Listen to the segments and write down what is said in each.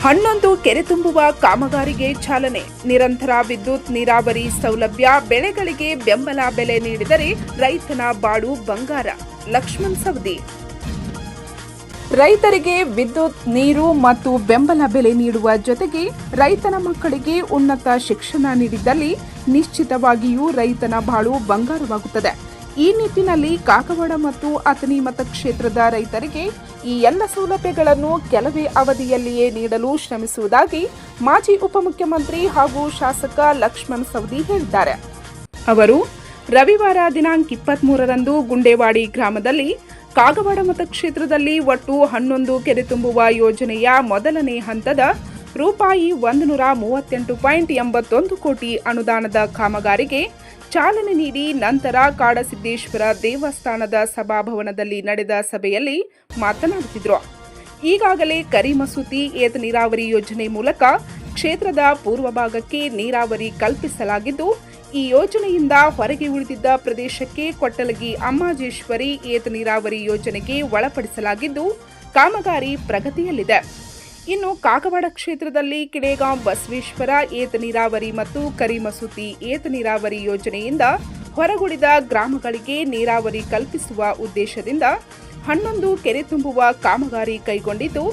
11 ಕೆರೆ ತುಂಬುವ ಕಾಮಗಾರಿಗೆ ಚಾಲನೆ. ನಿರಂತರ ವಿದ್ಯುತ್ ನೀರಾವರಿ ಸೌಲಭ್ಯ, ಬೆಳೆಗಳಿಗೆ ಬೆಂಬಲ ಬೆಲೆ ನೀಡಿದರೆ ರೈತನ ಬಾಳು ಬಂಗಾರ. ಲಕ್ಷ್ಮಣ್ ಸವದಿ. ರೈತರಿಗೆ ವಿದ್ಯುತ್, ನೀರು ಮತ್ತು ಬೆಂಬಲ ಬೆಲೆ ನೀಡುವ ಜೊತೆಗೆ ರೈತನ ಮಕ್ಕಳಿಗೆ ಉನ್ನತ ಶಿಕ್ಷಣ ನೀಡಿದ್ದಲ್ಲಿ ನಿಶ್ಚಿತವಾಗಿಯೂ ರೈತನ ಬಾಳು ಬಂಗಾರವಾಗುತ್ತದೆ. ಈ ನಿಟ್ಟಿನಲ್ಲಿ ಕಾಗವಾಡ ಮತ್ತು ಅಥಣಿ ಮತಕ್ಷೇತ್ರದ ರೈತರಿಗೆ ಈ ಎಲ್ಲ ಸೌಲಭ್ಯಗಳನ್ನು ಕೆಲವೇ ಅವಧಿಯಲ್ಲಿಯೇ ನೀಡಲು ಶ್ರಮಿಸುವುದಾಗಿ ಮಾಜಿ ಉಪಮುಖ್ಯಮಂತ್ರಿ ಹಾಗೂ ಶಾಸಕ ಲಕ್ಷ್ಮಣ್ ಸವದಿ ಹೇಳಿದ್ದಾರೆ. ಅವರು ರವಿವಾರ ದಿನಾಂಕ 23ರಂದು ಗುಂಡೇವಾಡಿ ಗ್ರಾಮದಲ್ಲಿ ಕಾಗವಾಡ ಮತಕ್ಷೇತ್ರದಲ್ಲಿ ಒಟ್ಟು 11 ಕೆರೆ ತುಂಬುವ ಯೋಜನೆಯ ಮೊದಲನೇ ಹಂತದ ರೂಪಾಯಿ 138.81 ಕೋಟಿ ಅನುದಾನದ ಕಾಮಗಾರಿಗೆ ಚಾಲನೆ ನೀಡಿ ನಂತರ ಕಾಡಸಿದ್ದೇಶ್ವರ ದೇವಸ್ಥಾನದ ಸಭಾಭವನದಲ್ಲಿ ನಡೆದ ಸಭೆಯಲ್ಲಿ ಮಾತನಾಡುತ್ತಿದ್ದರು. ಈಗಾಗಲೇ ಕರಿಮಸೂತಿ ಏತ ನೀರಾವರಿ ಯೋಜನೆ ಮೂಲಕ ಕ್ಷೇತ್ರದ ಪೂರ್ವ ಭಾಗಕ್ಕೆ ನೀರಾವರಿ ಕಲ್ಪಿಸಲಾಗಿದ್ದು, ಈ ಯೋಜನೆಯಿಂದ ಹೊರಗೆ ಉಳಿದಿದ್ದ ಪ್ರದೇಶಕ್ಕೆ ಕೊಟ್ಟಲಗಿ ಅಮ್ಮಾಜೇಶ್ವರಿ ಏತ ನೀರಾವರಿ ಯೋಜನೆಗೆ ಒಳಪಡಿಸಲಾಗಿದ್ದು ಕಾಮಗಾರಿ ಪ್ರಗತಿಯಲ್ಲಿದೆ. ಇನ್ನು ಕಾಗವಾಡ ಕ್ಷೇತ್ರದಲ್ಲಿ ಕಿಣೇಗಾಂವ್ ಬಸವೇಶ್ವರ ಏತ ನೀರಾವರಿ ಮತ್ತು ಕರಿಮಸೂತಿ ಏತ ನೀರಾವರಿ ಯೋಜನೆಯಿಂದ ಹೊರಗುಳಿದ ಗ್ರಾಮಗಳಿಗೆ ನೀರಾವರಿ ಕಲ್ಪಿಸುವ ಉದ್ದೇಶದಿಂದ 11 ಕೆರೆ ತುಂಬುವ ಕಾಮಗಾರಿ ಕೈಗೊಂಡಿದ್ದು,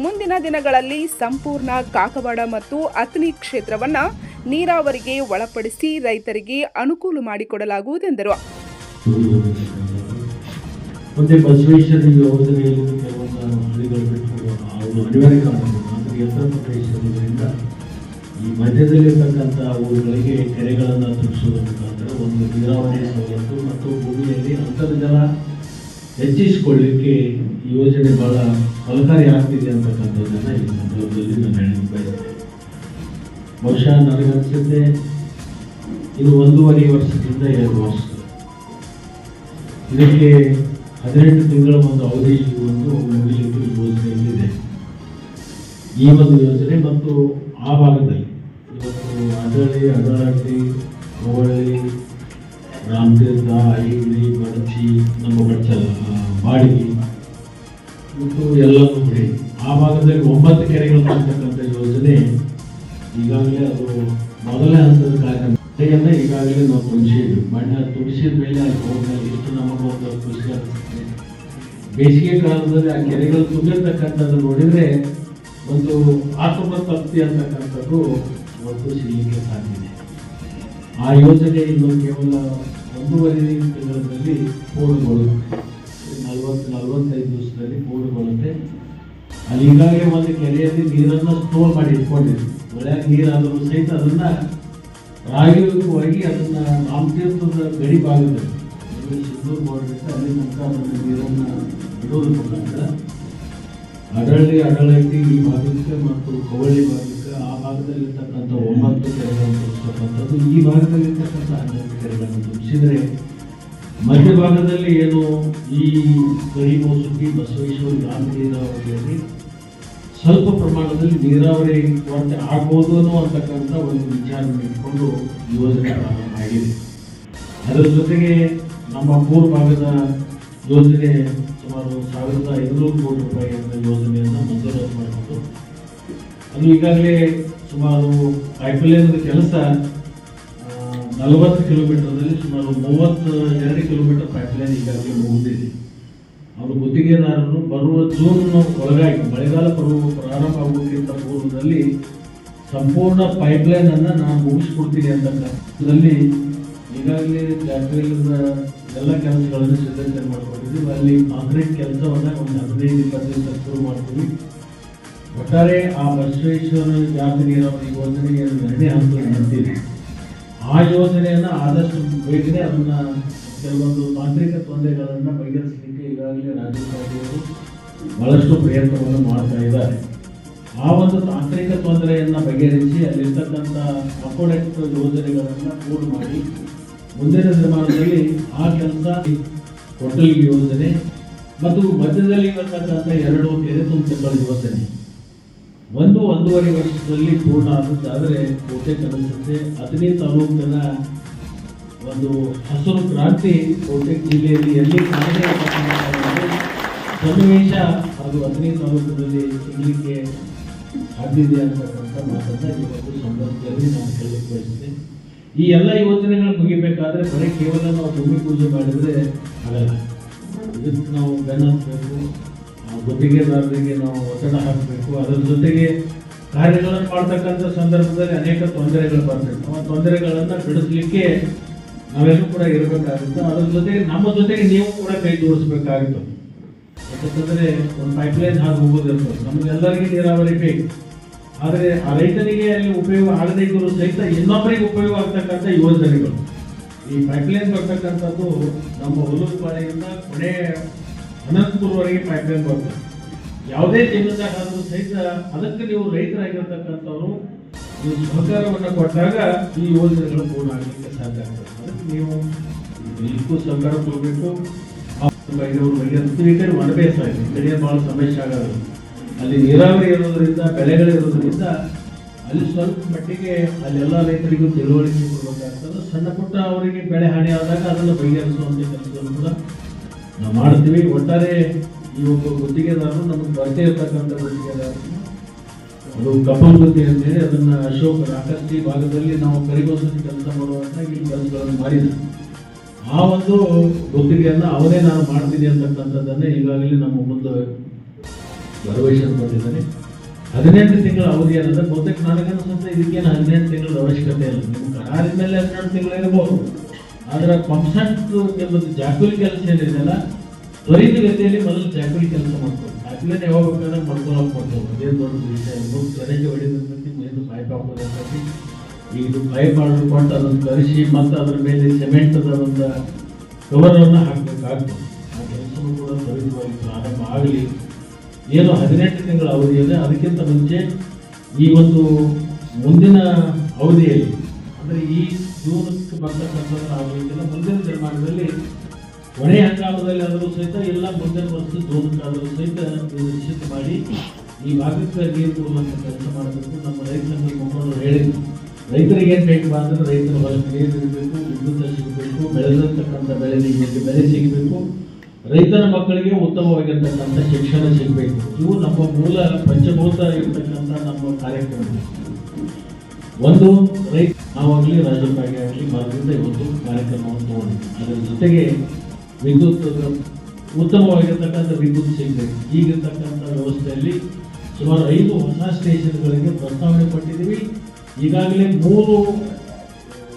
ಮುಂದಿನ ದಿನಗಳಲ್ಲಿ ಸಂಪೂರ್ಣ ಕಾಗವಾಡ ಮತ್ತು ಅಥಣಿ ಕ್ಷೇತ್ರವನ್ನು ನೀರಾವರಿಗೆ ಒಳಪಡಿಸಿ ರೈತರಿಗೆ ಅನುಕೂಲ ಮಾಡಿಕೊಡಲಾಗುವುದೆಂದರು. ಈ ಮಧ್ಯದಲ್ಲಿರ್ತಕ್ಕಂಥ ಊರುಗಳಿಗೆ ಕೆರೆಗಳನ್ನು ತುಂಬಿಸುವುದರ ಮುಖಾಂತರ ಒಂದು ನೀರಾವರಿ ಸವಲತ್ತು ಮತ್ತು ಭೂಮಿಯಲ್ಲಿ ಅಂತರ್ಜಲ ಹೆಚ್ಚಿಸಿಕೊಳ್ಳಲಿಕ್ಕೆ ಈ ಯೋಜನೆ ಬಹಳ ಫಲಕಾರಿ ಆಗ್ತಿದೆ ಅಂತಕ್ಕಂಥದ್ದನ್ನು ಈ ಸಂದರ್ಭದಲ್ಲಿ ನಾನು ಹೇಳಲು ಬಯಸ್ತೇನೆ. ಬಹುಶಃ ನನಗನ್ಸುತ್ತೆ ಇದು 1.5 ವರ್ಷದಿಂದ 2 ವರ್ಷ, ಇದಕ್ಕೆ 18 ತಿಂಗಳ ಒಂದು ಅವಧಿ ಮುಗಿಲಿಕ್ಕೆ ಯೋಜನೆಯಲ್ಲಿದೆ. ಈ ಒಂದು ಯೋಜನೆ ಮತ್ತು ಆ ಭಾಗದಲ್ಲಿ ಇವತ್ತು ಅಡಳಟ್ಟಿ, ಹೋಬಳಿ, ರಾಮತೀರ್ಥ, ಐಗಿಳಿ, ಬಡಚಿ, ನಮ್ಮ ಬಡ್ಚಲ, ಬಾಡಿಗೆ ಮತ್ತು ಎಲ್ಲನೂ ಬಿಡಿ ಆ ಭಾಗದಲ್ಲಿ 9 ಕೆರೆಗಳು ಮಾಡ್ತಕ್ಕಂಥ ಯೋಜನೆ ಈಗಾಗಲೇ ಅದು ಮೊದಲನೇ ಹಂತದ ಕಾರ್ಯಕ್ರಮ ಈಗಾಗಲೇ ನಾವು ತುಂಬಿಸಿದ್ವಿ. ಮಣ್ಣ ತುಂಬಿಸಿದ ಮೇಲೆ ಅಲ್ಲಿ ಹೋದ್ಮೇಲೆ ಇಷ್ಟು ನಮಗೆ ಒಂದು ಖುಷಿ ಆಗ್ತದೆ. ಬೇಸಿಗೆ ಕಾಲದಲ್ಲಿ ಆ ಕೆರೆಗಳು ತುಂಬಿರ್ತಕ್ಕಂಥದ್ದು ನೋಡಿದರೆ ಒಂದು ಆತ್ಮತೃಪ್ತಿ ಅಂತಕ್ಕಂಥದ್ದು ಒಂದು ಸಿಗಲಿಕ್ಕೆ ಸಾಧ್ಯತೆ. ಆ ಯೋಜನೆ ಇನ್ನು ಕೇವಲ 1.5 ತಿಂಗಳಲ್ಲಿ ಪೂರ್ಣಗೊಳ್ಳುತ್ತೆ. 40-45 ದಿವಸದಲ್ಲಿ ಪೂರ್ಣಗೊಳ್ಳುತ್ತೆ. ಅಲ್ಲಿ ಈಗಾಗಲೇ ಒಂದು ಕೆರೆಯಲ್ಲಿ ನೀರನ್ನು ಸ್ಟೋರ್ ಮಾಡಿ ಇಟ್ಕೊಂಡಿದ್ವಿ. ಒಳ್ಳೆಯ ನೀರಾದರೂ ಸಹಿತ ಅದನ್ನು ರಾಗಿವಾಗಿ ಅದನ್ನು ರಾಮತೀರ್ಥದ ಗಡಿ ಭಾಗದಲ್ಲಿ ಸಿಂಧೂರು ಮಾಡಬೇಕು. ಅಲ್ಲಿ ತನಕ ಅದನ್ನು ನೀರನ್ನು ಬಿಡೋದ್ರ ಮುಖಾಂತರ ಅಡಳಟ್ಟಿ ಈ ಭಾಗಕ್ಕೆ ಮತ್ತು ಕವಳ್ಳಿ ಭಾಗಕ್ಕೆ ಆ ಭಾಗದಲ್ಲಿರ್ತಕ್ಕಂಥ 9 ಕೆರೆಗಳನ್ನು ತುಂಬಿಸ್ತಕ್ಕಂಥದ್ದು, ಈ ಭಾಗದಲ್ಲಿರ್ತಕ್ಕಂಥ 11 ಕೆರೆಗಳನ್ನು ತುಂಬಿಸಿದರೆ ಮಧ್ಯಭಾಗದಲ್ಲಿ ಏನು ಈ ಕರಿಮಸೂತಿ ಬಸವೇಶ್ವರ ಗ್ರಾಮ ನೀರಾವರಿಯಲ್ಲಿ ಸ್ವಲ್ಪ ಪ್ರಮಾಣದಲ್ಲಿ ನೀರಾವರಿ ಕೊರತೆ ಆಗ್ಬೋದು ಅನ್ನುವಂತಕ್ಕಂಥ ಒಂದು ವಿಚಾರವನ್ನು ಇಟ್ಕೊಂಡು ಯೋಜನೆ ಪ್ರಾರಂಭ ಆಗಿದೆ. ಅದರ ಜೊತೆಗೆ ನಮ್ಮ ಪೂರ್ವ ಭಾಗದ ಯೋಜನೆ ಸುಮಾರು 1,500 ಕೋಟಿ ರೂಪಾಯಿಗಳ ಯೋಜನೆಯನ್ನು ಮಂಜೂರಾತಿ ಮಾಡಿಕೊಂಡು ಅದು ಈಗಾಗಲೇ ಸುಮಾರು ಪೈಪ್ಲೈನ್ ಕೆಲಸ 40 ಕಿಲೋಮೀಟರ್ದಲ್ಲಿ ಸುಮಾರು 32 ಕಿಲೋಮೀಟರ್ ಪೈಪ್ಲೈನ್ ಈಗಾಗಲೇ ಮುಗಿದಿದೆ. ಅವರು ಗುತ್ತಿಗೆದಾರರು ಬರುವ ಜೂನ್ ಒಳಗಾಗಿ ಮಳೆಗಾಲ ಪ್ರಾರಂಭ ಆಗೋಕ್ಕಿಂತ ಪೂರ್ವದಲ್ಲಿ ಸಂಪೂರ್ಣ ಪೈಪ್ಲೈನ್ ಅನ್ನು ನಾನು ಮುಗಿಸ್ಕೊಡ್ತೀನಿ ಅಂತಕ್ಕಂಥದ್ದಲ್ಲಿ ಈಗಾಗಲೇ ಜಾತ್ರೆಯಿಂದ ಎಲ್ಲ ಕೆಲಸಗಳನ್ನು ಸಿದ್ಧತೆ ಮಾಡ್ಕೊಂಡಿದ್ದೀವಿ. ಅಲ್ಲಿ ಕಾಂಕ್ರೀಟ್ ಕೆಲಸವನ್ನು ಒಂದು 15-20 ದಿವಸ ಶುರು ಮಾಡ್ತೀವಿ. ಒಟ್ಟಾರೆ ಆ ಬಸವೇಶ್ವರ ಜಾತಿ ನೀರಾವರಿ ಯೋಜನೆಯನ್ನು 2ನೇ ಹಂತ ನಡೆದಿದೆ. ಆ ಯೋಜನೆಯನ್ನು ಆದಷ್ಟು ಬೇಗನೆ ಅದನ್ನು ಕೆಲವೊಂದು ತಾಂತ್ರಿಕ ತೊಂದರೆಗಳನ್ನು ಬಗೆಹರಿಸಲಿಕ್ಕೆ ಈಗಾಗಲೇ ರಾಜ್ಯಪಾಲರು ಬಹಳಷ್ಟು ಪ್ರಯತ್ನವನ್ನು ಮಾಡ್ತಾ ಇದ್ದಾರೆ. ಆ ಒಂದು ತಾಂತ್ರಿಕ ತೊಂದರೆಯನ್ನು ಬಗೆಹರಿಸಿ ಅಲ್ಲಿರ್ತಕ್ಕಂಥ ಅಕೋಡೆಕ್ಟ್ ಯೋಜನೆಗಳನ್ನು ಪೂರ್ಣ ಮಾಡಿ ಮುಂದಿನ ದಿನಮಾನದಲ್ಲಿ ಆ ಕೆಲಸ ಕೊಟ್ಟಲಗಿ ಯೋಜನೆ ಮತ್ತು ಮಧ್ಯದಲ್ಲಿ ಬರ್ತಕ್ಕಂಥ 2 ಕೆರೆ ತುಂಬಿಸಗಳ ಯೋಜನೆ 1-1.5 ವರ್ಷದಲ್ಲಿ ಪೂರ್ಣ ಆದದ್ದಾದರೆ ಕೋಟೆ ಕನಸುತ್ತೆ. ಅಥಣಿ ತಾಲೂಕಿನ ಒಂದು ಹಸಿರು ಕ್ರಾಂತಿ ಕೋಟೆ ಜಿಲ್ಲೆಯಲ್ಲಿ ಎಲ್ಲಿ ಸನ್ನಿವೇಶ ಅದು ಅಥಣಿ ತಾಲೂಕಿನಲ್ಲಿ ಸಿಗಲಿಕ್ಕೆ ಸಾಧ್ಯ ಇದೆ ಅಂತಕ್ಕಂಥ ಮಾತನ್ನ ಈ ಒಂದು ಸಂದರ್ಭದಲ್ಲಿ ನಾನು ಹೇಳಲಿಕ್ಕೆ ಬಯಸ್ತೇನೆ. ಈ ಎಲ್ಲ ಯೋಜನೆಗಳು ಮುಗಿಬೇಕಾದ್ರೆ ಬರೀ ಕೇವಲ ನಾವು ಭೂಮಿ ಪೂಜೆ ಮಾಡಿದರೆ ಆಗಲ್ಲ. ಇದಕ್ಕೆ ನಾವು ಬೆನ್ನು ಹತ್ತಬೇಕು, ಗುತ್ತಿಗೆದಾರರಿಗೆ ನಾವು ಒತ್ತಡ ಹಾಕಬೇಕು. ಅದರ ಜೊತೆಗೆ ಕಾರ್ಯಗಳನ್ನು ಮಾಡ್ತಕ್ಕಂಥ ಸಂದರ್ಭದಲ್ಲಿ ಅನೇಕ ತೊಂದರೆಗಳು ಬರ್ತವೆ. ಆ ತೊಂದರೆಗಳನ್ನು ಬಿಡಿಸ್ಲಿಕ್ಕೆ ನಾವೆಲ್ಲರೂ ಕೂಡ ಇರಬೇಕಾಗುತ್ತೆ. ಅದರ ಜೊತೆಗೆ ನಮ್ಮ ಜೊತೆಗೆ ನೀವು ಕೂಡ ಕೈ ಜೋಡಿಸ್ಬೇಕಾಗುತ್ತೆ. ಯಾಕಂತಂದರೆ ಒಂದು ಪೈಪ್ಲೈನ್ ಹಾಗೆ ಹೋಗೋದಿರ್ತದೆ, ನಮಗೆಲ್ಲರಿಗೂ ನೀರಾವರಿ ಬೇಕು. ಆದರೆ ಆ ರೈತನಿಗೆ ಅಲ್ಲಿ ಉಪಯೋಗ ಆಗದೇ ಇದ್ದರೂ ಸಹಿತ ಇನ್ನೊಬ್ಬರಿಗೆ ಉಪಯೋಗ ಆಗ್ತಕ್ಕಂಥ ಯೋಜನೆಗಳು, ಈ ಪೈಪ್ಲೈನ್ ಬರ್ತಕ್ಕಂಥದ್ದು ನಮ್ಮ ಹೊಲಪಾಳೆಯಿಂದ ಕೊನೆ ಅನಂತಪುರವರೆಗೆ ಪೈಪ್ಲೈನ್ ಬರ್ತದೆ. ಯಾವುದೇ ಜಮೀನ್ದಾಗ ಆದರೂ ಸಹಿತ ಅದಕ್ಕೆ ನೀವು ರೈತರಾಗಿರ್ತಕ್ಕಂಥವ್ರು ನೀವು ಸಹಕಾರವನ್ನು ಕೊಟ್ಟಾಗ ಈ ಯೋಜನೆಗಳು ಪೂರ್ಣ ಆಗಲಿಕ್ಕೆ ಸಾಧ್ಯ ಆಗ್ತದೆ. ಅದಕ್ಕೆ ನೀವು ಇದಕ್ಕೂ ಸಹಕಾರ ಕೊಡಬೇಕು. ಒಣ ಬೇಸಾಯ ಕಡೆ ಭಾಳ ಸಮಸ್ಯೆ ಆಗೋದು, ಅಲ್ಲಿ ನೀರಾವರಿ ಇರೋದ್ರಿಂದ ಬೆಳೆಗಳಿರೋದ್ರಿಂದ ಅಲ್ಲಿ ಸ್ವಲ್ಪ ಮಟ್ಟಿಗೆ ಅಲ್ಲೆಲ್ಲ ರೈತರಿಗೂ ತಿಳುವಳಿಕೆ ಕೊಡಬೇಕಾಗ್ತದೆ. ಸಣ್ಣ ಪುಟ್ಟ ಅವರಿಗೆ ಬೆಳೆ ಹಾನಿ ಆದಾಗ ಅದನ್ನು ಬಗೆಹರಿಸುವಂಥ ಕೆಲಸವನ್ನು ಕೂಡ ನಾವು ಮಾಡ್ತೀವಿ. ಒಟ್ಟಾರೆ ಈ ಒಬ್ಬ ಗುತ್ತಿಗೆದಾರರು ನಮಗೆ ಬರ್ತಾ ಇರ್ತಕ್ಕಂಥ ಗುತ್ತಿಗೆದಾರರು ಅದು ಕಪಲ್ ಗುತ್ತಿ ಅಂತೇಳಿ ಅದನ್ನು ಅಶೋಕ್ ರಾಕಸ್ಟಿ ಭಾಗದಲ್ಲಿ ನಾವು ಕರಿಗೋಸತಿ ಕೆಲಸ ಮಾಡುವಂಥ ಈ ಕೆಲಸಗಳನ್ನು ಮಾಡಿದ್ವಿ. ಆ ಒಂದು ಗುತ್ತಿಗೆಯನ್ನು ಅವನೇ ನಾನು ಮಾಡ್ತೀನಿ ಅಂತಕ್ಕಂಥದ್ದನ್ನೇ ಈಗಾಗಲೇ ನಮ್ಮ ಮುಂದೆ ಭರವಸೆ ಕೊಟ್ಟಿದ್ದಾನೆ. 18 ತಿಂಗಳ ಅವಧಿ ಏನಂದ್ರೆ ಬಹುತೇಕ ನನಗನ್ಸುತ್ತೆ ಇದಕ್ಕೇನು 18 ತಿಂಗಳ ಅವಶ್ಯಕತೆ ಇಲ್ಲ. ನಿಮ್ಮ ಕರಾರಿನ ಮೇಲೆ 12 ತಿಂಗಳು ಇರಬಹುದು. ಆದರೆ ಪಂಪ್ಸೆಟ್ ಕೆಲವೊಂದು ಜಾಕುಲಿ ಕೆಲಸ ಏನಿದೆಯಲ್ಲ ತ್ವರಿತಗತಿಯಲ್ಲಿ ಮೊದಲು ಜಾಕುಲಿ ಕೆಲಸ ಮಾಡ್ಕೊಂಡು ಜಾಕುಲಿನ ಯಾವಾಗ ಬೇಕಾದ್ರೆ ಮಾಡ್ಕೊಳಕ್ಕೆ ಮಾಡ್ಬೋದು. ಅದೇ ದೊಡ್ಡ ವಿಷಯ. ಕರೆಂಟ್ ಹೊಡಿದಿರ್ತೈತಿ, ಮೇದು ಪೈಪ್ ಹಾಕೋದಿರ್ತೈತಿ. ಈಗ ಇದು ಪೈಪ್ ಮಾಡಿಕೊಂಡು ಅದನ್ನು ಕರೆಸಿ ಮತ್ತು ಅದರ ಮೇಲೆ ಸಿಮೆಂಟದ ಒಂದು ಕವರನ್ನು ಹಾಕಬೇಕಾಗ್ತದೆ. ಆ ಕೆಲಸವೂ ಕೂಡ ತ್ವರಿತವಾಗಿ ಪ್ರಾರಂಭ ಆಗಲಿ. ಏನು 18 ತಿಂಗಳ ಅವಧಿ ಇದೆ, ಅದಕ್ಕಿಂತ ಮುಂಚೆ ಈ ಒಂದು ಮುಂದಿನ ಅವಧಿಯಲ್ಲಿ ಅಂದರೆ ಈ ಜೂನಕ್ಕೆ ಬರ್ತಕ್ಕಂಥದ್ದು ಆಗಲಿಕ್ಕಿಲ್ಲ. ಮುಂದಿನ ನಿರ್ಮಾಣದಲ್ಲಿ ಕೊನೆಯ ಹಂಗಾಮದಲ್ಲಿ ಆದರೂ ಸಹಿತ ಇಲ್ಲ ಮುಂದಿನ ವರ್ಷ ಜೂನಕ್ಕಾದರೂ ಸಹಿತ ನಿಶ್ಚಿತ ಮಾಡಿ ಈ ಭಾಗಕ್ಕೆ ನೀರು ಕೊಡುವಂಥ ಕೆಲಸ ಮಾಡಬೇಕು. ನಮ್ಮ ರೈತ ಸಂಘದ ಮುಖಂಡರು ಹೇಳಿದ್ರು, ರೈತರಿಗೆ ಏನು ಬೇಕು ಅಂದರೆ ರೈತರ ಹೊಲಕ್ಕೆ ನೀರು ಇರಬೇಕು, ವಿದ್ಯುತ್ ಸಿಗಬೇಕು, ಬೆಳೆದಿರ್ತಕ್ಕಂಥ ಬೆಳೆಗೆ ಬೆಲೆ ಸಿಗಬೇಕು, ರೈತನ ಮಕ್ಕಳಿಗೆ ಉತ್ತಮವಾಗಿರ್ತಕ್ಕಂಥ ಶಿಕ್ಷಣ ಸಿಗಬೇಕು. ಇವು ನಮ್ಮ ಮೂಲ ಪಂಚಭೂತ ಇರ್ತಕ್ಕಂಥ ನಮ್ಮ ಕಾರ್ಯಕ್ರಮ. ಒಂದು ರೈತ ನಾವಾಗಲಿ ರಾಜಕಾರಣಿ ಆಗಲಿ ಮಾರ್ಗದಿಂದ ಇವತ್ತು ಕಾರ್ಯಕ್ರಮವನ್ನು ತಗೊಂಡಿದ್ದೀವಿ. ಅದರ ಜೊತೆಗೆ ವಿದ್ಯುತ್ ಉತ್ತಮವಾಗಿರ್ತಕ್ಕಂಥ ವಿದ್ಯುತ್ ಸಿಗಬೇಕು. ಈಗಿರ್ತಕ್ಕಂಥ ವ್ಯವಸ್ಥೆಯಲ್ಲಿ ಸುಮಾರು 5 ಹೊಸ ಸ್ಟೇಷನ್ಗಳಿಗೆ ಪ್ರಸ್ತಾವನೆ ಕೊಟ್ಟಿದ್ದೀವಿ. ಈಗಾಗಲೇ 3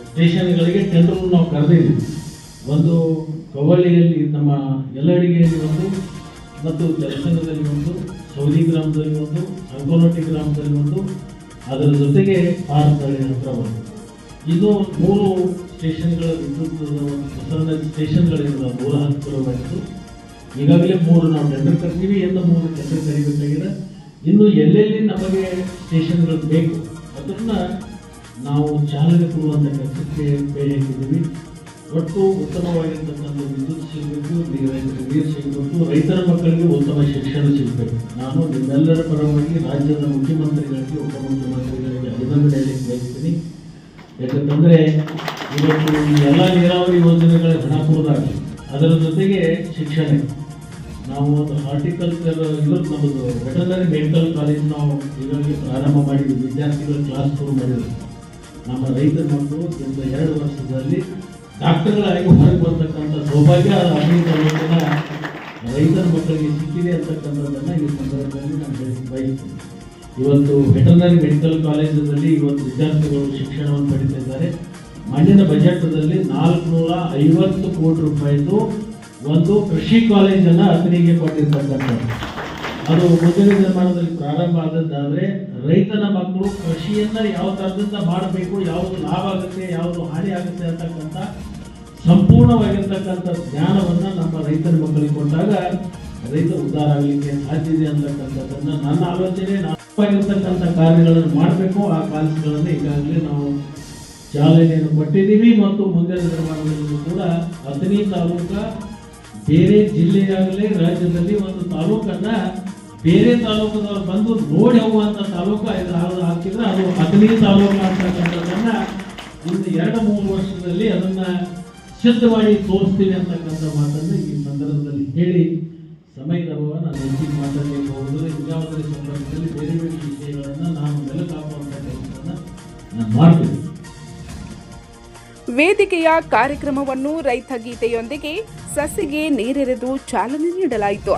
ಸ್ಟೇಷನ್ಗಳಿಗೆ ಟೆಂಡರ್ ನಾವು ಕರೆದಿದ್ದೀವಿ. ಒಂದು ಕವಳ್ಳಿಯಲ್ಲಿ ನಮ್ಮ ಯಲ್ಲಡಿಗೆಯಲ್ಲಿ ಒಂದು, ಮತ್ತು ಜಲಸಂಗದಲ್ಲಿ ಒಂದು, ಸೌದಿ ಗ್ರಾಮದಲ್ಲಿ ಒಂದು, ಸಂಕೋನಟ್ಟಿ ಗ್ರಾಮದಲ್ಲಿ ಒಂದು, ಅದರ ಜೊತೆಗೆ ಪಾರತಳಿ ಹತ್ರ ಒಂದು. ಇದು 3 ಸ್ಟೇಷನ್ಗಳ ವಿದ್ಯುತ್ ಪ್ರಸರಣ ಸ್ಟೇಷನ್ಗಳಿಂದ 110 ಕಿಲೋಮೀಟರ್. ಈಗಾಗಲೇ 3 ನಾವು ಟೆಂಡರ್ ಕರ್ತೀವಿ. ಎಂದು 3 ಟೆಂಡರ್ ಕರಿಬೇಕಾಗಿದೆ. ಇನ್ನು ಎಲ್ಲೆಲ್ಲಿ ನಮಗೆ ಸ್ಟೇಷನ್ಗಳು ಬೇಕು ಅದನ್ನು ನಾವು ಚಾಲನೆ ಕೊಡುವಂಥ ಕೆಲಸಕ್ಕೆ ಬೇರೆ ಹಾಕಿದ್ದೀವಿ. ಒಟ್ಟು ಉತ್ತಮವಾಗಿರ್ತಕ್ಕಂಥ ವಿದ್ಯುತ್ ಸಿಗಬೇಕು, ರೈತರಿಗೆ ನೀರು ಸಿಗಬೇಕು, ರೈತರ ಮಕ್ಕಳಿಗೆ ಉತ್ತಮ ಶಿಕ್ಷಣ ಸಿಗಬೇಕು. ನಾನು ನಿಮ್ಮೆಲ್ಲರ ಪರವಾಗಿ ರಾಜ್ಯದ ಮುಖ್ಯಮಂತ್ರಿಗಳಿಗೆ, ಉಪಮುಖ್ಯಮಂತ್ರಿಗಳಿಗೆ ಅಭಿನಂದನೆ ಬಯಸ್ತೀನಿ. ಯಾಕಂತಂದರೆ ಇವತ್ತು ಈ ಎಲ್ಲ ನೀರಾವರಿ ಯೋಜನೆಗಳ ಹಣ ಕೊಡೋದಾಗಲಿ, ಅದರ ಜೊತೆಗೆ ಶಿಕ್ಷಣ. ನಾವು ಒಂದು ಹಾರ್ಟಿಕಲ್ಚರ್ ನಮ್ಮದು ವೆಟರ್ನರಿ ಮೆಡಿಕಲ್ ಕಾಲೇಜ್ ನಾವು ಈಗಾಗಲೇ ಪ್ರಾರಂಭ ಮಾಡಿದ್ವಿ. ವಿದ್ಯಾರ್ಥಿಗಳ ಕ್ಲಾಸ್ ಶುರು ಮಾಡಿದ್ರು. ನಮ್ಮ ರೈತರ ಮಕ್ಕಳು 2 ವರ್ಷದಲ್ಲಿ ಡಾಕ್ಟರ್ಗಳಾಗಿ ಹೊರಗೆ ಬರ್ತಕ್ಕಂಥ ಸೌಭಾಗ್ಯ ಅಭಿವೃದ್ಧಿ ತಾಲೂಕಿನ ರೈತರ ಮಕ್ಕಳಿಗೆ ಸಿಕ್ಕಿದೆ ಅಂತಕ್ಕಂಥದ್ದನ್ನು ಈ ಸಂದರ್ಭದಲ್ಲಿ ನಾನು ಹೇಳಿ ಬಯಸ್ತೀನಿ. ಇವತ್ತು ವೆಟರ್ನರಿ ಮೆಡಿಕಲ್ ಕಾಲೇಜಲ್ಲಿ ಇವತ್ತು ವಿದ್ಯಾರ್ಥಿಗಳು ಶಿಕ್ಷಣವನ್ನು ಪಡಿತಾ ಇದ್ದಾರೆ. ಮಣ್ಣಿನ ಬಜೆಟ್ನಲ್ಲಿ 450 ಕೋಟಿ ರೂಪಾಯಿದು ಒಂದು ಕೃಷಿ ಕಾಲೇಜನ್ನು ಅತನಿಗೆ ಕೊಟ್ಟಿರ್ತಕ್ಕಂಥದ್ದು. ಅದು ಮುಂದಿನ ನಿರ್ಮಾಣದಲ್ಲಿ ಪ್ರಾರಂಭ ಆದದ್ದಾದರೆ ರೈತನ ಮಕ್ಕಳು ಕೃಷಿಯನ್ನು ಯಾವ ಥರದಿಂದ ಮಾಡಬೇಕು, ಯಾವುದು ಲಾಭ ಆಗುತ್ತೆ, ಯಾವುದು ಹಾನಿ ಆಗುತ್ತೆ ಅಂತಕ್ಕಂಥ ಸಂಪೂರ್ಣವಾಗಿರ್ತಕ್ಕಂಥ ಜ್ಞಾನವನ್ನು ನಮ್ಮ ರೈತರ ಮಕ್ಕಳಿಗೆ ಕೊಟ್ಟಾಗ ರೈತ ಉದ್ಧಾರ ಆಗಲಿಕ್ಕೆ ಸಾಧ್ಯ ಇದೆ ಅಂತಕ್ಕಂಥದ್ದನ್ನು ನನ್ನ ಆಲೋಚನೆ. ನಾವಾಗಿರ್ತಕ್ಕಂಥ ಕಾರ್ಯಗಳನ್ನು ಮಾಡಬೇಕು. ಆ ಕಾಲೇಜುಗಳನ್ನು ಈಗಾಗಲೇ ನಾವು ಚಾಲನೆಯನ್ನು ಕೊಟ್ಟಿದ್ದೀವಿ. ಮತ್ತು ಮುಂದಿನ ನಿರ್ಮಾಣದಲ್ಲೂ ಕೂಡ ಅಥಣಿ ತಾಲೂಕು ಬೇರೆ ಜಿಲ್ಲೆಯಾಗಲೇ ರಾಜ್ಯದಲ್ಲಿ ಒಂದು ತಾಲೂಕನ್ನು ಬೇರೆ ತಾಲೂಕದವ್ರು ಬಂದು ನೋಡಿ ಹೋಗುವಂಥ ತಾಲೂಕು ಹಾಕಿದ್ರೆ ಅದು ಅಥಣಿ ತಾಲೂಕು ಅಂತಕ್ಕಂಥದ್ದನ್ನು ಒಂದು 2-3 ವರ್ಷದಲ್ಲಿ ಅದನ್ನು ಸಿದ್ಧ ಮಾಡಿ ತೋರಿಸ್ತೀವಿ ಅಂತಕ್ಕಂಥ ಮಾತನ್ನು ಈ ಸಂದರ್ಭದಲ್ಲಿ ಹೇಳಿ ಸಮಯದ ಅಭಾವ ನಾನು ಹೆಚ್ಚಿಗೆ ಮಾತಾಡಲಿಕ್ಕೆ ಹೋಗೋದು ಯುಗಾವಧಿ ಸಂದರ್ಭದಲ್ಲಿ ಬೇರೆ ಬೇರೆ ವಿಷಯಗಳನ್ನು ನಾನು ಮೆಲುಕು ಹಾಕುವಂಥ ಕೆಲಸವನ್ನು ನಾನು ಮಾಡ್ತೀನಿ. ವೇದಿಕೆಯ ಕಾರ್ಯಕ್ರಮವನ್ನು ರೈತ ಗೀತೆಯೊಂದಿಗೆ ಸಸಿಗೆ ನೀರೆರೆದು ಚಾಲನೆ ನೀಡಲಾಯಿತು.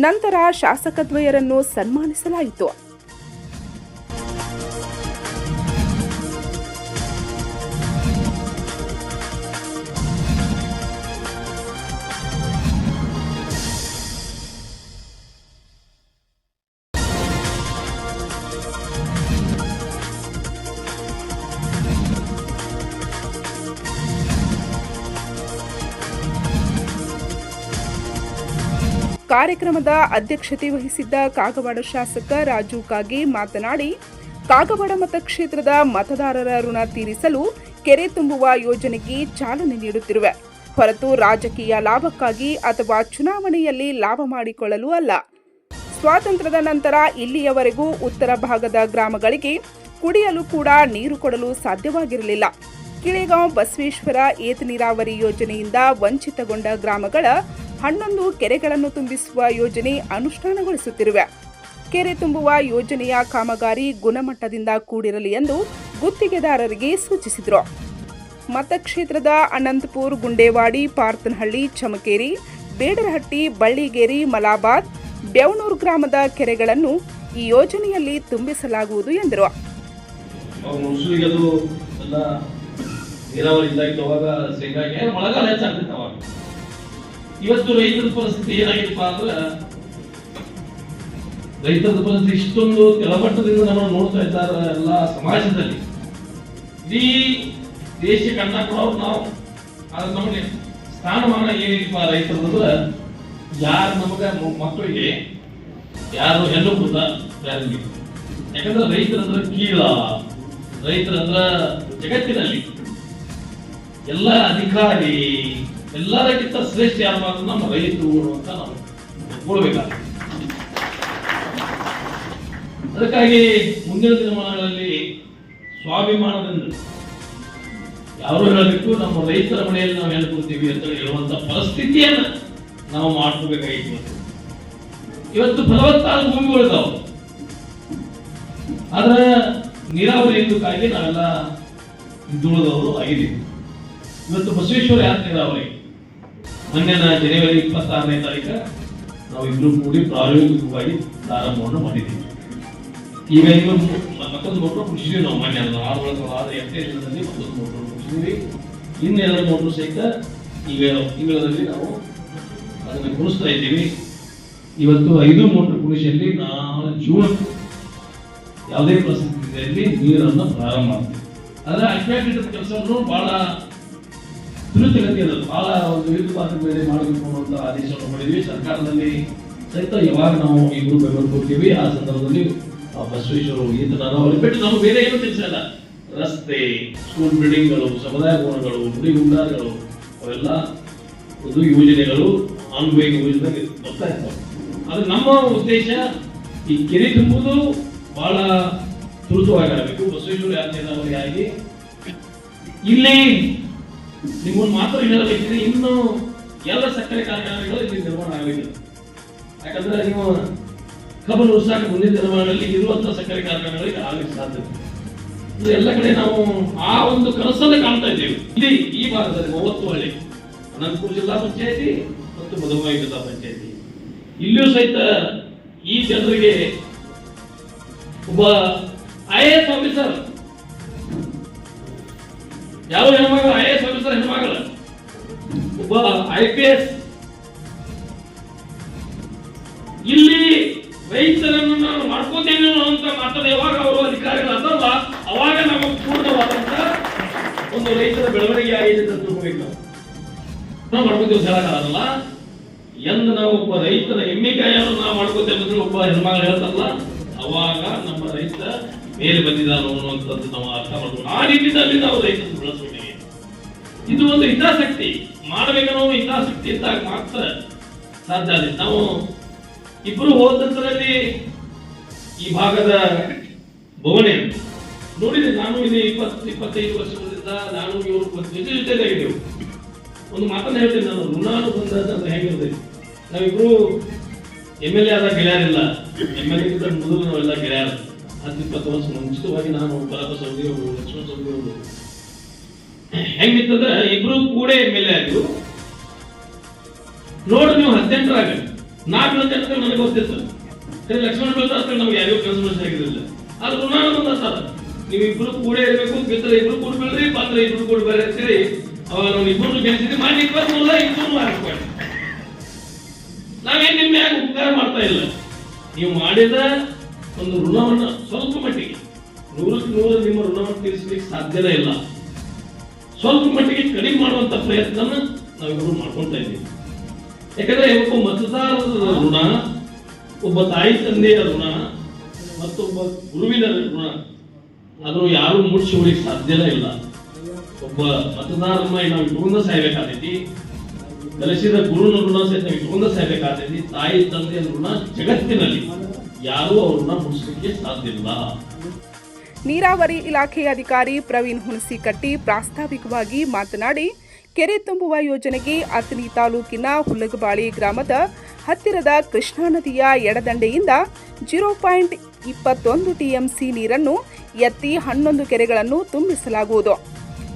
ನಂತರ ಶಾಸಕದ್ವಯರನ್ನು ಸನ್ಮಾನಿಸಲಾಯಿತು. ಕಾರ್ಯಕ್ರಮದ ಅಧ್ಯಕ್ಷತೆ ವಹಿಸಿದ್ದ ಕಾಗವಾಡ ಶಾಸಕ ರಾಜು ಕಾಗೆ ಮಾತನಾಡಿ, ಕಾಗವಾಡ ಮತಕ್ಷೇತ್ರದ ಮತದಾರರ ಋಣ ತೀರಿಸಲು ಕೆರೆ ತುಂಬುವ ಯೋಜನೆಗೆ ಚಾಲನೆ ನೀಡುತ್ತಿರುವೆ ಹೊರತು ರಾಜಕೀಯ ಲಾಭಕ್ಕಾಗಿ ಅಥವಾ ಚುನಾವಣೆಯಲ್ಲಿ ಲಾಭ ಮಾಡಿಕೊಳ್ಳಲು ಅಲ್ಲ. ಸ್ವಾತಂತ್ರ್ಯದ ನಂತರ ಇಲ್ಲಿಯವರೆಗೂ ಉತ್ತರ ಭಾಗದ ಗ್ರಾಮಗಳಿಗೆ ಕುಡಿಯಲು ಕೂಡ ನೀರು ಕೊಡಲು ಸಾಧ್ಯವಾಗಿರಲಿಲ್ಲ. ಕಿಳೆಗಾಂವ್ ಬಸವೇಶ್ವರ ಏತ ನೀರಾವರಿ ಯೋಜನೆಯಿಂದ ವಂಚಿತಗೊಂಡ ಗ್ರಾಮಗಳ 11 ಕೆರೆಗಳನ್ನು ತುಂಬಿಸುವ ಯೋಜನೆ ಅನುಷ್ಠಾನಗೊಳಿಸುತ್ತಿರುವೆ. ಕೆರೆ ತುಂಬುವ ಯೋಜನೆಯ ಕಾಮಗಾರಿ ಗುಣಮಟ್ಟದಿಂದ ಕೂಡಿರಲಿ ಎಂದು ಗುತ್ತಿಗೆದಾರರಿಗೆ ಸೂಚಿಸಿದರು. ಮತಕ್ಷೇತ್ರದ ಅನಂತಪುರ, ಗುಂಡೇವಾಡಿ, ಪಾರ್ತನಹಳ್ಳಿ, ಚಮಕೇರಿ, ಬೇಡರಹಟ್ಟಿ, ಬಳ್ಳಿಗೇರಿ, ಮಲಾಬಾದ್, ಬ್ಯಾವನೂರು ಗ್ರಾಮದ ಕೆರೆಗಳನ್ನು ಈ ಯೋಜನೆಯಲ್ಲಿ ತುಂಬಿಸಲಾಗುವುದು ಎಂದರು. ಇವತ್ತು ರೈತರ ಪರಿಸ್ಥಿತಿ ಏನಾಗಿತ್ತಪ್ಪ ಅಂದ್ರೆ, ರೈತರ ಪರಿಸ್ಥಿತಿ ಇಷ್ಟೊಂದು ಕೆಳಮಟ್ಟದಿಂದ ನಾವು ನೋಡ್ತಾ ಇದ್ದಾರೆ ಎಲ್ಲ ಸಮಾಜದಲ್ಲಿ. ಇಡೀ ದೇಶಕ್ಕೆ ಅನ್ನ ಕೊಡೋರು ನಾವು. ಆದ್ರೆ ನಮಗೆ ಸ್ಥಾನಮಾನ ಏನಿದೆಯಪ್ಪ ರೈತರಂದ್ರೆ, ಯಾರು ನಮಗ ಮಕ್ಕಳಿಗೆ ಯಾರು ಹೆಣ್ಣು ಕೂತ ಯಾರಿಗೆ. ಯಾಕಂದ್ರೆ ರೈತರಂದ್ರೆ ಕೀಳ, ರೈತರಂದ್ರ ಜಗತ್ತಿನಲ್ಲಿ ಎಲ್ಲ ಅಧಿಕಾರಿ ಎಲ್ಲರಿಗಿಂತ ಶ್ರೇಷ್ಠ ಯಾರು ಮಾತ್ರ ನಮ್ಮ ರೈತರು ಅಂತ ನಾವು ಒಪ್ಕೊಳ್ಬೇಕಾಗ್ತದೆ. ಅದಕ್ಕಾಗಿ ಮುಂದಿನ ದಿನಮಾನಗಳಲ್ಲಿ ಸ್ವಾಭಿಮಾನದಿಂದ ಯಾರು ಹೇಳಬೇಕು, ನಮ್ಮ ರೈತರ ಮನೆಯಲ್ಲಿ ನಾವು ಹೇಳ್ಕೊಳ್ತೀವಿ ಅಂತ ಹೇಳುವಂತ ಪರಿಸ್ಥಿತಿಯನ್ನ ನಾವು ಮಾಡ್ಕೋಬೇಕಾಗಿತ್ತು. ಇವತ್ತು ಫಲವತ್ತಾದ ಭೂಮಿಗಳಿದಾವೆ, ಆದ್ರೆ ನೀರಾವರಿ ಇದ್ದಕ್ಕಾಗಿ ನಾವೆಲ್ಲ ಹಿಂದುಳಿದವರು ಆಗಿದ್ದೀವಿ. ಇವತ್ತು ಬಸವೇಶ್ವರ ಯಾತ್ರೆ ನೀರಾವರಿ ಮೊನ್ನೆ ಜನವರಿ 26ನೇ ತಾರೀಕು ನಾವು ಇಬ್ರು ಕೂಡಿ ಪ್ರಾಯೋಗಿಕವಾಗಿ ಪ್ರಾರಂಭವನ್ನು ಮಾಡಿದ್ದೀವಿ. ಈಗ ಮತ್ತೊಂದು ಮೋಟ್ರು ಮುಗಿಸಿದ್ವಿ ನಾವು. ಮೊನ್ನೆ 6 ದಿನದಲ್ಲಿ ಮತ್ತೊಂದು ಮೋಟ್ರು ಮುಗಿಸಿದ್ವಿ. ಇನ್ನೆರಡು ಮೋಟ್ರು ಸಹಿತ ಈಗ ತಿಂಗಳಲ್ಲಿ ನಾವು ಅದನ್ನು ಕುಣಿಸ್ತಾ ಇದ್ದೀವಿ. ಇವತ್ತು 5 ಮೋಟ್ರು ಕುಣಿಸಿಯಲ್ಲಿ ನಾಳೆ ಜೂನ್ ಯಾವುದೇ ಪರಿಸ್ಥಿತಿಯಲ್ಲಿ ನೀರನ್ನು ಪ್ರಾರಂಭ ಮಾಡ್ತೀವಿ. ಆದ್ರೆ ಅಲ್ಪಾಟಿದ ಕೆಲಸವನ್ನು ಬಹಳ ತ್ವರಿತಗತಿಯಲ್ಲಿ ಬಹಳ ಒಂದು ವಿರುದ್ಧವಾದ ಮೇಲೆ ಮಾಡಬೇಕು ಅನ್ನುವಂಥ ಆದೇಶವನ್ನು ಮಾಡಿದ್ವಿ. ಸರ್ಕಾರದಲ್ಲಿ ಸಹಿತ ಯಾವಾಗ ನಾವು ಇಬ್ಬರು ಬೆಂಬಲ ಕೊಡ್ತೀವಿ ಆ ಸಂದರ್ಭದಲ್ಲಿ ಬಸವೇಶ್ವರ ಈತ ನೀರಾವರಿ ಬಿಟ್ಟು ನಾವು ಬೇರೆ ಏನು ಕೆಲಸ ಇಲ್ಲ. ರಸ್ತೆ, ಸ್ಕೂಲ್ ಬಿಲ್ಡಿಂಗ್ಗಳು, ಸಮುದಾಯ ಭವನಗಳು, ಗುಡಿ ಗುಂಡಾರಗಳು, ಅವೆಲ್ಲ ಒಂದು ಯೋಜನೆಗಳು ಆನ್ಗೋಯಿಂಗ್ ಯೋಜನೆ ಬರ್ತಾ ಇರ್ತವೆ. ಆದ್ರೆ ನಮ್ಮ ಉದ್ದೇಶ ಈ ಕೆರೆ ತುಂಬುವುದು ಬಹಳ ತುರ್ತುವಾಗಿರಬೇಕು. ಬಸವೇಶ್ವರ ಯಾತ್ರೆ ನೀರಾವರಿ ಆಗಿ ಇಲ್ಲಿ ನಿಮ್ಮನ್ನು ಮಾತ್ರ ಹೇಳಬೇಕಿದೆ, ಇನ್ನು ಎಲ್ಲ ಸಕ್ಕರೆ ಕಾರ್ಖಾನೆಗಳು ಇಲ್ಲಿ ನಿರ್ಮಾಣ ಆಗಬೇಕು. ಯಾಕಂದ್ರೆ ನೀವು ಕಬ್ಬನ್ನು ಉತ್ಸಾಹ ಮುಂದಿನ ದಿನಮಾನಗಳಲ್ಲಿ ಇರುವಂತಹ ಸಕ್ಕರೆ ಕಾರ್ಖಾನೆಗಳಿಗೆ ಆಗಲಿಕ್ಕೆ ಸಾಧ್ಯತೆ ಎಲ್ಲ ಕಡೆ ನಾವು ಆ ಒಂದು ಕನಸನ್ನು ಕಾಣ್ತಾ ಇದ್ದೇವೆ. ಇಲ್ಲಿ ಈ ಭಾಗದಲ್ಲಿ 30 ಹಳ್ಳಿ, ಅನಂತಪುರ ಜಿಲ್ಲಾ ಪಂಚಾಯತಿ ಮತ್ತು ಮಧುಮಾಯಿ ಜಿಲ್ಲಾ ಪಂಚಾಯತಿ, ಇಲ್ಲಿಯೂ ಸಹಿತ ಈ ಜನರಿಗೆ ಒಬ್ಬ IAS ಆಫೀಸರ್, ಯಾವ ಹೆಣ್ಮಗಳು IAS ಆಫೀಸರ್ ಹೆಣ್ಮಗಳ, ಒಬ್ಬ IPS, ಇಲ್ಲಿ ರೈತರನ್ನು ನಾನು ಮಾಡ್ಕೋತೇನೆ ಅಂತ ಮಾತಾಡ ಯಾವಾಗ ಅವರು ಅಧಿಕಾರಿಗಳಲ್ಲ ಅವಾಗ ನಮಗೆ ಪೂರ್ಣವಾದಂತ ಒಂದು ರೈತರ ಬೆಳವಣಿಗೆ ಆಗಿದೆ ಅಂತ ತಿಳ್ಕೋಬೇಕು. ನಾವು ಮಾಡ್ಕೋತೀವಿ ಹೇಳಕ್ಕಾಗಲ್ಲ. ಎಂದು ನಾವು ಒಬ್ಬ ರೈತರ ಎಮ್ಮೆಕಾಯನ್ನು ನಾವು ಮಾಡ್ಕೋತೇವೆ ಅಂದ್ರೆ ಒಬ್ಬ ಹೆಣ್ಮಗಳು ಹೇಳ್ತಾರಲ್ಲ ಅವಾಗ ನಮ್ಮ ರೈತ ಮೇಲೆ ಬಂದಿದ್ದಾನೋ ಅನ್ನುವಂಥದ್ದು ನಾವು ಅರ್ಥ ಮಾಡ್ಬೋದು. ಆ ನಿಟ್ಟಿನಲ್ಲಿ ನಾವು ರೈತರನ್ನು ಬೆಳೆಸಬೇಕು. ಇದು ಒಂದು ಹಿತಾಸಕ್ತಿ ಮಾಡಬೇಕನ್ನೋ ಹಿತಾಸಕ್ತಿ ಇದ್ದಾಗ ಮಾತ್ರ ಸಾಧ್ಯ ಆಗಿದೆ. ನಾವು ಇಬ್ರು ಹೋದ ನಂತರದಲ್ಲಿ ಈ ಭಾಗದ ಭವನೆ ನೋಡಿದ್ರೆ, ನಾನು ಇಲ್ಲಿ 20-25 ವರ್ಷಗಳಿಂದ ನಾನು ಇವರು ಜೊತೆಯಾಗಿದ್ದೆವು. ಒಂದು ಮಾತನ್ನ ಹೇಳ್ತೇನೆ ನಾನು, ಋಣಾನುಬಂಧ ಅಂದ್ರೆ ಹೇಗಿರ್ತದೆ. ನಾವಿಬ್ರು MLA ಆದ ಗೆಳೆಯರಿಲ್ಲ, MLA ಮೊದಲು ನಾವೆಲ್ಲ ಗೆಳೆಯರ. 10-20 ವರ್ಷ ಮುಂಚಿತವಾಗಿ ನಾನು ಬಲಪ ಸೌದಿ ಅವರು, ಲಕ್ಷ್ಮಣ ಸೌದಿ ಅವರು ಹೆಂಗಿತ್ತಂದ್ರೆ ಇಬ್ರು ಕೂಡ MLA ಆಗಿರು. ನೋಡಿ ನೀವು 18ರಾಗ 4 ಜನಕ್ಕೆ ನನಗೆ ಗೊತ್ತಿತ್ತು. ಲಕ್ಷ್ಮಣ ಸೌದಿ ನಮ್ಗೆ ಯಾರಿಗೂ ಕನ್ಸಲ್ಟೇಷನ್ ಆಗಿರಲಿಲ್ಲ. ಅದು ಋಣಾನುಬಂಧ ಸರ್, ನೀವು ಇಬ್ರು ಕೂಡ ಇರಬೇಕು, ಬಿತ್ತರೆ ಇಬ್ರು ಕೂಡ ಬೆಳ್ರಿ, ಪಾತ್ರ ಇಬ್ರು ಕೂಡ ಬೇರೆ ಅಂತೇಳಿ ಅವಾಗ ನಾವು ಇಬ್ಬರು ಗೆಲ್ಸಿದ್ವಿ. ಮಾಡಿ 23 ಇಬ್ಬರು ಹಾಕ್ಬೇಡಿ. ನಾವೇನ್ ನಿಮ್ಮ ಯಾಕೆ ಉಪಕಾರ ಮಾಡ್ತಾ ಇಲ್ಲ. ನೀವು ಮಾಡಿದ ಒಂದು ಋಣವನ್ನು ಸ್ವಲ್ಪ ಮಟ್ಟಿಗೆ 100ಕ್ಕೆ 100 ನಿಮ್ಮ ಋಣವನ್ನು ತೀರಿಸಲಿಕ್ಕೆ ಸಾಧ್ಯನೇ ಇಲ್ಲ. ಸ್ವಲ್ಪ ಮಟ್ಟಿಗೆ ಕಡಿಮೆ ಮಾಡುವಂತ ಪ್ರಯತ್ನ ನಾವಿಬ್ಬರು ಮಾಡ್ಕೊಳ್ತಾ ಇದ್ದೀವಿ. ಯಾಕಂದ್ರೆ ಒಬ್ಬ ಮತದಾರರ ಋಣ, ಒಬ್ಬ ತಾಯಿ ತಂದೆಯ ಋಣ, ಮತ್ತೊಬ್ಬ ಗುರುವಿನ ಋಣ ಅದು ಯಾರು ಮುಡಿಸಿ ಉಳಿಕ್ ಸಾಧ್ಯನೇ ಇಲ್ಲ. ಒಬ್ಬ ಮತದಾರನ ನಾವು ಇಟ್ಕೊಂಡ ಸಾಯ್ಬೇಕಾಗ್ತೈತಿ, ಕಲಿಸಿದ ಗುರುನ ಋಣ ಸಹಿತ ಇಟ್ಕೊಂಡ ಸಾಯ್ಬೇಕಾಗ್ತೈತಿ. ತಾಯಿ ತಂದೆಯ ಋಣ ಜಗತ್ತಿನಲ್ಲಿ ಯಾರು ಅವ್ರನ್ನ ಮುಡಿಸಲಿಕ್ಕೆ ಸಾಧ್ಯ ಇಲ್ಲ. ನೀರಾವರಿ ಇಲಾಖೆ ಅಧಿಕಾರಿ ಪ್ರವೀಣ್ ಹುಣಸಿಕಟ್ಟಿ ಪ್ರಾಸ್ತಾವಿಕವಾಗಿ ಮಾತನಾಡಿ, ಕೆರೆ ತುಂಬುವ ಯೋಜನೆಗೆ ಅಥಣಿ ತಾಲೂಕಿನ ಹುಲಗಬಾಳಿ ಗ್ರಾಮದ ಹತ್ತಿರದ ಕೃಷ್ಣಾ ನದಿಯ ಎಡದಂಡೆಯಿಂದ 0.21 TMC ನೀರನ್ನು ಎತ್ತಿ 11 ಕೆರೆಗಳನ್ನು ತುಂಬಿಸಲಾಗುವುದು.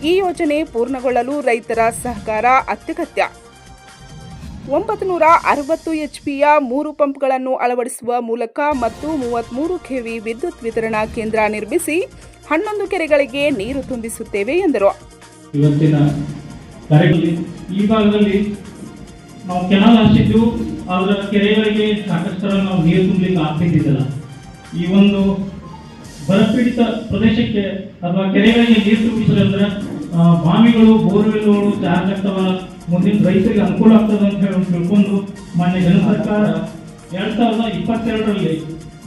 ಈ ಯೋಜನೆ ಪೂರ್ಣಗೊಳ್ಳಲು ರೈತರ ಸಹಕಾರ ಅತ್ಯಗತ್ಯ. 960 HPಯ 3 ಪಂಪ್ಗಳನ್ನು ಅಳವಡಿಸುವ ಮೂಲಕ ಮತ್ತು 33 kV ವಿದ್ಯುತ್ ವಿತರಣಾ ಕೇಂದ್ರ ನಿರ್ಮಿಸಿ 11 ಕೆರೆಗಳಿಗೆ ನೀರು ತುಂಬಿಸುತ್ತೇವೆ ಎಂದರು. ಇವತ್ತಿನ ಕಾರ್ಯಕ್ರಮದಲ್ಲಿ ಈ ಭಾಗದಲ್ಲಿ ನಾವು ಕೆನಾಲ್ ಹಾಕಿದ್ದು, ಅದರ ಕೆರೆಗಳಿಗೆ ಸಾಕಷ್ಟು ನಾವು ನೀರು ತುಂಬಲಿಕ್ಕೆ ಆಗ್ತಿದ್ದಿಲ್ಲ. ಈ ಒಂದು ಬರಪೀಡಿತ ಪ್ರದೇಶಕ್ಕೆ ಅಥವಾ ಕೆರೆಗಳಿಗೆ ನೀರು ತುಂಬಿಸಲಂದ್ರೆ ಬಾವಿಗಳು, ಬೋರ್ವೆಲ್ಗಳು ಚಾರ್ಜ್ ಆಗ್ತವ, ಮುಂದಿನ ರೈತರಿಗೆ ಅನುಕೂಲ ಆಗ್ತದೆ ಅಂತ ಹೇಳಿ ತಿಳ್ಕೊಂಡು ಮಾನ್ಯ ಜನ ಸರ್ಕಾರ 2022ರಲ್ಲಿ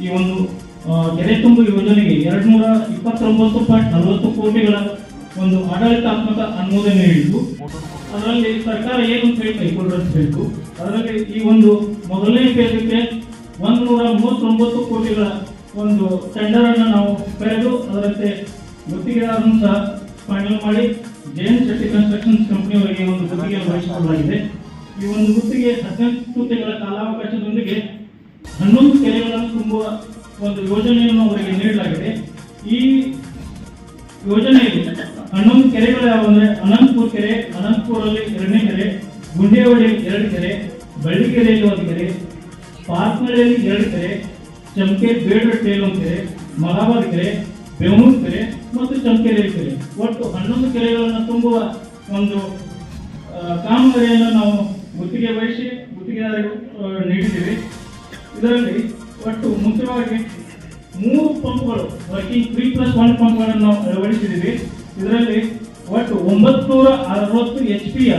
ಈ ಒಂದು ಕೆರೆ ತುಂಬು ಯೋಜನೆಗೆ 229.40 ಕೋಟಿಗಳ ಒಂದು ಆಡಳಿತಾತ್ಮಕ ಅನುಮೋದನೆ ನೀಡಿದ್ದು, ಅದರಲ್ಲಿ ಸರ್ಕಾರ ಏನು ಅಂತ ಹೇಳಿ ಕೈಗೊಳ್ಳಬೇಕು. ಅದರಲ್ಲಿ ಈ ಒಂದು ಮೊದಲನೇ ಫೇಸ್ಗೆ 139 ಕೋಟಿಗಳ ಒಂದು ಟೆಂಡರ್ ಅನ್ನು ನಾವು ಕರೆದು ಅದರಂತೆ ಗುತ್ತಿಗೆದಾರರನ್ನು ಸಹ ಫೈನಲ್ ಮಾಡಿ ಜೈನ್ ಶೆಟ್ಟಿ ಕನ್ಸ್ಟ್ರಕ್ಷನ್ಸ್ ಕಂಪನಿಯವರಿಗೆ ಒಂದು ಗುತ್ತಿಗೆ ವಹಿಸಿಕೊಳ್ಳಲಾಗಿದೆ. ಈ ಒಂದು ಗುತ್ತಿಗೆ 18 ತಿಂಗಳ ಕಾಲಾವಕಾಶದೊಂದಿಗೆ 11 ಕೆರೆಗಳನ್ನು ತುಂಬುವ ಒಂದು ಯೋಜನೆಯನ್ನು ಅವರಿಗೆ ನೀಡಲಾಗಿದೆ. ಈ ಯೋಜನೆಯಲ್ಲಿ 11 ಕೆರೆಗಳು ಯಾವಂದ್ರೆ ಅನಂತಪುರ ಕೆರೆ, ಅನಂತಪುರಲ್ಲಿ 2ನೇ ಕೆರೆ, ಗುಂಡೇವಾಡಿಯಲ್ಲಿ 2 ಕೆರೆ, ಬಳ್ಳಿಕೆರೆಯಲ್ಲಿ 1 ಕೆರೆ, ಪಾರ್ಕ್ನಳ್ಳಿಯಲ್ಲಿ 2 ಕೆರೆ, ಚಮಕೆ ಬೇಡರಟ್ಟಿಯಲ್ಲಿ 1 ಕೆರೆ, ಮಲಾಬಾದ್ ಕೆರೆ, ಬೆವನೂರು ಕೆರೆ ಮತ್ತು ಚಮಕೆರೆ ಕೆರೆ, ಒಟ್ಟು 11 ಕೆರೆಗಳನ್ನು ತುಂಬುವ ಒಂದು ಕಾಮಗಾರಿಯನ್ನು ನಾವು ಗುತ್ತಿಗೆ ವಹಿಸಿ ಗುತ್ತಿಗೆದಾರರಿಗೆ ನೀಡಿದ್ದೀವಿ. ಇದರಲ್ಲಿ ಒಟ್ಟು ಮುಖ್ಯವಾಗಿ 3 ಪಂಪ್ಗಳು ವರ್ಕಿಂಗ್ 3+1 ಪಂಪ್ಗಳನ್ನು ನಾವು ಅಳವಡಿಸಿದ್ದೀವಿ. ಇದರಲ್ಲಿ ಒಟ್ಟು 960 HPಯ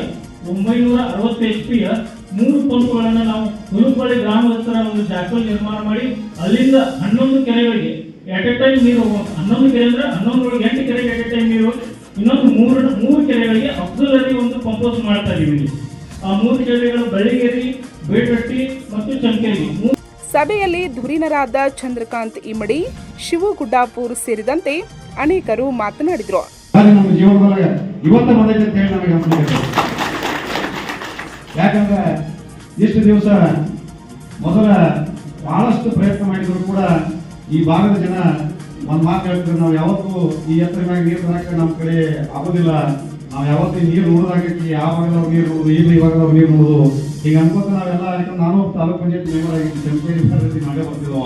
3 ಪಂಪ್ಗಳನ್ನು ನಾವು ಹುಲುಬಳ್ಳಿ ಗ್ರಾಮದ ಹತ್ರ ಒಂದು ಜಾಕಲ್ ನಿರ್ಮಾಣ ಮಾಡಿ ಅಲ್ಲಿಂದ 11 ಕೆರೆಗಳಿಗೆ ಎಟ್ ಎ ಟೈಮ್ ನೀರು, 11 ಕೆರೆ ಅಂದ್ರೆ 11 ಒಳಗೆ 8 ಕೆರೆಗೆ ಎಟ್ ಎ ಟೈಮ್ ನೀರು, ಇನ್ನೊಂದು 3 ಕೆರೆಗಳಿಗೆ ಅಬ್ಸರ್ವರಿ ಒಂದು ಪಂಪೋಸ್ ಮಾಡ್ತಾ ಇದೀವಿ. ಆ 3 ಕೆರೆಗಳು ಬಳ್ಳಿಗೆರೆ, ಬೇಡರಟ್ಟಿ ಮತ್ತು ಚಮಕೇರಿ. ಸಭೆಯಲ್ಲಿ ಧುರೀಣರಾದ ಚಂದ್ರಕಾಂತ್ ಇಮಡಿ, ಶಿವು ಗುಡ್ಡಾಪುರ್ ಸೇರಿದಂತೆ ಅನೇಕರು ಮಾತನಾಡಿದರು. ನಮ್ಮ ಜೀವನದೊಳಗೆ ಇವತ್ತು ಬಂದೈತೆ ಅಂತ ಹೇಳಿ ನಮಗೆ ಅನ್ಸುತ್ತೆ. ಯಾಕಂದ್ರೆ ಇಷ್ಟು ದಿವಸ ಮೊದಲ ಬಹಳಷ್ಟು ಪ್ರಯತ್ನ ಮಾಡಿದ್ರು ಕೂಡ ಈ ಭಾಗದ ಜನ ಒಂದು ಮಾತು ಹೇಳ್ತಾರೆ, ನಾವು ಯಾವತ್ತೂ ಈ ಎತ್ತರ ಮ್ಯಾಗ ನೀರು ತರಕ್ಕೆ ನಮ್ಮ ಕಡೆ ಆಗೋದಿಲ್ಲ, ನಾವು ಯಾವತ್ತೂ ನೀರು ನೋಡೋದಾಗೈತಿ, ಆ ಭಾಗದವ್ರು ನೀರು ನೋಡುದು, ಈ ಭಾಗದವ್ರು ನೀರು ನೋಡುದು, ಈಗ ಅನ್ಕೋತ ನಾವೆಲ್ಲ. ಯಾಕಂದ್ರೆ ನಾನು ತಾಲೂಕ್ ಪಂಚಾಯತ್ ಮೆಂಬರ್ ಆಗಿದ್ದು, ಚಮಕೇರಿ ಮಾಡೇ ಬರ್ತಿದ್ವು.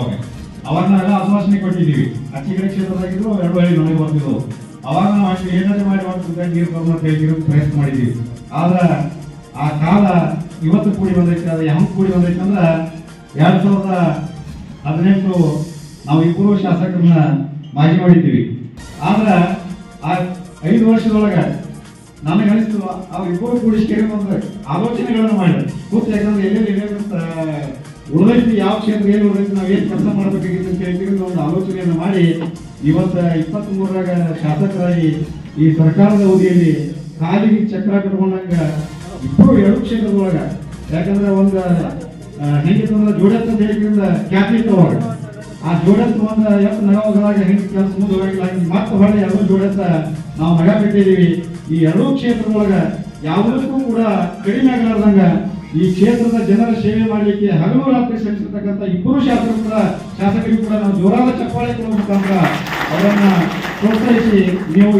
ಅವಾಗ ನಾವೆಲ್ಲ ಆಶ್ವಾಸನೆ ಕೊಟ್ಟಿದ್ದೀವಿ. ಅಚ್ಚಿಗಡೆ ಕ್ಷೇತ್ರದಾಗಿದ್ರು 2 ಹಳ್ಳಿ ಮನೆಗೆ ಬರ್ತಿದ್ವು. ಅವಾಗ ನಾವು ಅಷ್ಟು ಏನಾದ್ರು ಮಾಡಿ ನೀರು ಬರೋಣ ಅಂತ ಹೇಳಿ ಪ್ರಯತ್ನ ಮಾಡಿದ್ದೀವಿ. ಆದ್ರೆ ಆ ಕಾಲ ಇವತ್ತು ಕೂಡಿ ಬಂದೈತೆ. ಅದು ಹೆಂಗೆ ಕೂಡಿ ಬಂದೈತೆ ಅಂದ್ರೆ 2018 ನಾವು 2 ಶಾಸಕರನ್ನ ಮಾಜಿ ಮಾಡಿದ್ದೀವಿ. ಆದ್ರೆ ಆ 5 ವರ್ಷದೊಳಗೆ ನನಗೆ ಅನಿಸ್ತು ಅವ್ರಿಬ್ಬರು ಕೂಡಿ ಕೆರೆ ಬಂದ ಆಲೋಚನೆಗಳನ್ನು ಮಾಡಿದ್ರು. ಕೂತು ಯಾಕಂದ್ರೆ ಎಲ್ಲೆಲ್ಲಿ ಉಳಿದೈತಿ, ಯಾವ ಕ್ಷೇತ್ರ ಏನು ಉಳಿದೈತಿ, ನಾವು ಏನು ಕೆಲಸ ಮಾಡಬೇಕಾಗಿತ್ತು ಅಂತ ಹೇಳಿ ಸೇವೆಯನ್ನು ಮಾಡಿ ಇವತ್ತು 23ರಾಗ ಶಾಸಕರಾಗಿ ಈ ಸರ್ಕಾರದ ಅವಧಿಯಲ್ಲಿ ಕಾಲಿಗೆ ಚಕ್ರ ಕಟ್ಕೊಂಡಂಗ ಇಬ್ಬರು ಎರಡು ಕ್ಷೇತ್ರದೊಳಗ, ಯಾಕಂದ್ರೆ ಒಂದು ಹೆಂಗಿತ್ತಂದ್ರೆ ಜೋಡತ್ ಅಂತ ಹೇಳಿದ್ರಿಂದ ಖ್ಯಾತಿ ಇತ್ತು ಅವಾಗ. ಆ ಜೋಡತ್ ಒಂದು ಎಷ್ಟು ನಗವಾಗದಾಗ ಹೆಂಗೆ ಕೆಲಸ ಮುಂದೆ ಹೋಗಿಲ್ಲ, ಮತ್ತೆ ಹೊಳೆ ಎರಡು ಜೋಡತ್ತ ನಾವು ನಗ ಕಟ್ಟಿದ್ದೀವಿ. ಈ ಎರಡೂ ಕ್ಷೇತ್ರದೊಳಗ ಯಾವುದಕ್ಕೂ ಕೂಡ ಕಡಿಮೆ ಆಗಲಾರ್ದಂಗ ಈ ಕ್ಷೇತ್ರದ ಜನರ ಸೇವೆ ಮಾಡಲಿಕ್ಕೆ ಹಗಲು ರಾತ್ರಿ ಶ್ರಮಿಸಿರ್ತಕ್ಕಂಥ ಇಬ್ಬರು ಶಾಸಕರಿಗೂ ಕೂಡ ನಾವು ಜೋರಾದ ಚಪ್ಪಾಳೆ ಕೊಡುವ ಮುಖಾಂತರ ಅವರನ್ನ ಪ್ರೋತ್ಸಾಹಿಸಿ ನೀವು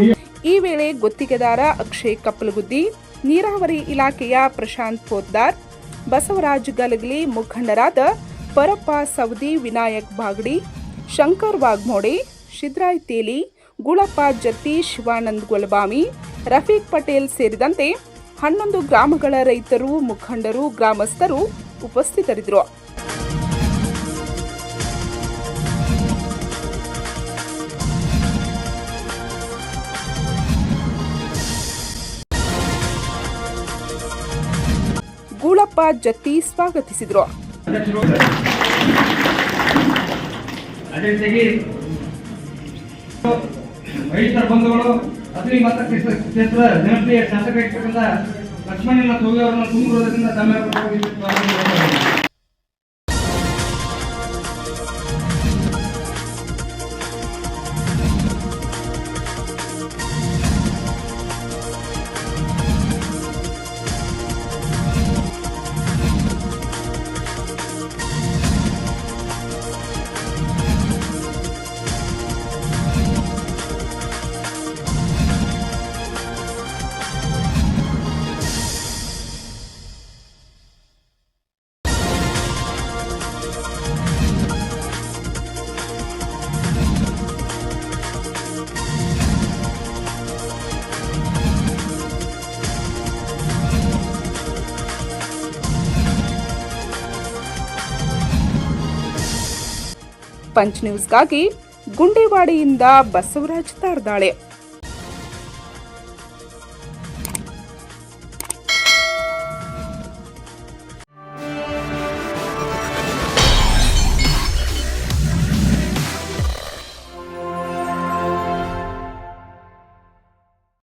ಈ ವೇಳೆ ಗುತ್ತಿಗೆದಾರ ಅಕ್ಷಯ್ ಕಪ್ಪಲಗುದ್ದಿ, ನೀರಾವರಿ ಇಲಾಖೆಯ ಪ್ರಶಾಂತ್ ಪೋದ್ದಾರ್, ಬಸವರಾಜ್ ಗಲಗಲಿ, ಮುಖಂಡರಾದ ಪರಪ್ಪ ಸವದಿ, ವಿನಾಯಕ್ ಬಾಗಡಿ, ಶಂಕರ್ ವಾಗ್ಮೋಡೆ, ಶಿದ್ರಾಯ್ ತೇಲಿ, ಗುಳಪ್ಪ ಜತ್ತಿ, ಶಿವಾನಂದ್ ಗೊಲಬಾಮಿ, ರಫೀಕ್ ಪಟೇಲ್ ಸೇರಿದಂತೆ 11 ಗ್ರಾಮಗಳ ರೈತರು, ಮುಖಂಡರು, ಗ್ರಾಮಸ್ಥರು ಉಪಸ್ಥಿತರಿದ್ದರು. ಗೂಳಪ್ಪ ಜತ್ತಿ ಸ್ವಾಗತಿಸಿದರು. ಅದೇ ರೀತಿಯಾಗಿ ರೈತರ ಬಂಧುಗಳು ಅಗ್ನಿ ಮತ ಕ್ಷೇತ್ರ ಜನಪ್ರಿಯ ಶಾಸಕರಾಗಿರ್ತಕ್ಕಂಥ ಲಕ್ಷ್ಮಣನ ಸೋಗಿ ಅವರನ್ನು ತುಂಬುವುದರಿಂದ ತಮ್ಮ ಪಂಚ್ ನ್ಯೂಸ್ಗಾಗಿ ಗುಂಡೇವಾಡಿಯಿಂದ ಬಸವರಾಜ್ ತಾರ್ದಾಳೆ.